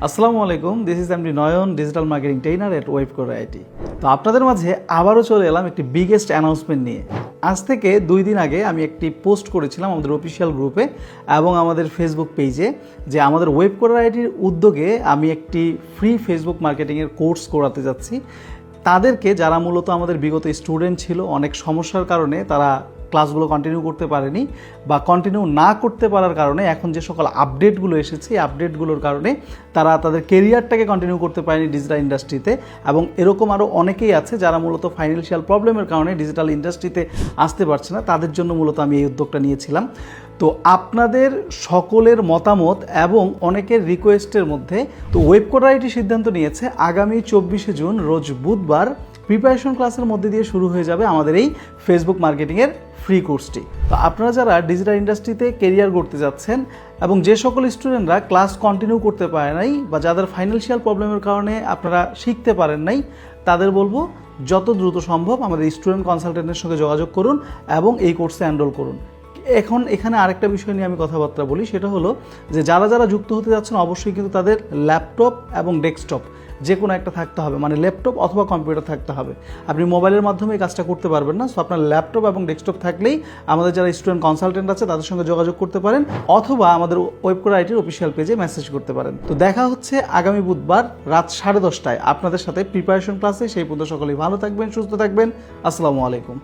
আসসালামু আলাইকুম, this is MD Nayan, digital marketing trainer at Webcore IT. তো আপনাদের মাঝে আবারও চলে এলাম একটি বিগেস্ট অ্যানাউন্সমেন্ট নিয়ে। আজ থেকে 2 দিন আগে আমি একটি পোস্ট করেছিলাম আমাদের অফিসিয়াল গ্রুপে এবং আমাদের ফেসবুক পেজে যে আমাদের ওয়েবকোর আইটির উদ্যোগে আমি একটি ফ্রি ফেসবুক মার্কেটিংয়ের কোর্স করাতে যাচ্ছি। তাদেরকে যারা মূলত আমাদের বিগত স্টুডেন্ট ছিল, অনেক সমস্যার কারণে তারা ক্লাসগুলো কন্টিনিউ করতে পারেনি বা কন্টিনিউ না করতে পারার কারণে এখন যে সকল আপডেটগুলো এসেছে এই আপডেটগুলোর কারণে তারা তাদের কেরিয়ারটাকে কন্টিনিউ করতে পারেনি ডিজিটাল ইন্ডাস্ট্রিতে। এবং এরকম আরও অনেকেই আছে যারা মূলত ফাইন্যান্সিয়াল প্রবলেমের কারণে ডিজিটাল ইন্ডাস্ট্রিতে আসতে পারছে না, তাদের জন্য মূলত আমি এই উদ্যোগটা নিয়েছিলাম। তো আপনাদের সকলের মতামত এবং অনেকের রিকোয়েস্টের মধ্যে তো ওয়েবকোর আইটি সিদ্ধান্ত নিয়েছে আগামী 24শে জুন রোজ বুধবার প্রিপারেশন ক্লাসের মধ্যে দিয়ে শুরু হয়ে যাবে আমাদের এই ফেসবুক মার্কেটিংয়ের ফ্রি কোর্সটি। তো আপনারা যারা ডিজিটাল ইন্ডাস্ট্রিতে কেরিয়ার গড়তে যাচ্ছেন এবং যে সকল স্টুডেন্টরা ক্লাস কন্টিনিউ করতে পারে নাই বা যাদের ফাইন্যান্সিয়াল প্রবলেমের কারণে আপনারা শিখতে পারেন নাই, তাদের বলবো যত দ্রুত সম্ভব আমাদের স্টুডেন্ট কনসালটেন্টের সঙ্গে যোগাযোগ করুন এবং এই কোর্সে এনরোল করুন। এখন এখানে আরেকটা বিষয় নিয়ে আমি কথাবার্তা বলি, সেটা হলো যে যারা যারা যুক্ত হতে যাচ্ছেন অবশ্যই কিন্তু তাদের ল্যাপটপ এবং ডেস্কটপ যে কোনো একটা থাকতে হবে, মানে ল্যাপটপ অথবা কম্পিউটার থাকতে হবে। আপনি মোবাইলের মাধ্যমে এই কাজটা করতে পারবেন না। সো আপনার ল্যাপটপ এবং ডেস্কটপ থাকলেই আমাদের যারা স্টুডেন্ট কনসালটেন্ট আছে তাদের সঙ্গে যোগাযোগ করতে পারেন অথবা আমাদের ওয়েবকোর আইটির অফিসিয়াল পেজে মেসেজ করতে পারেন। তো দেখা হচ্ছে আগামী বুধবার রাত 10:30টায় আপনাদের সাথে প্রিপারেশন ক্লাসে। সেই পর্যন্ত সকলেই ভালো থাকবেন, সুস্থ থাকবেন। আসসালামু আলাইকুম।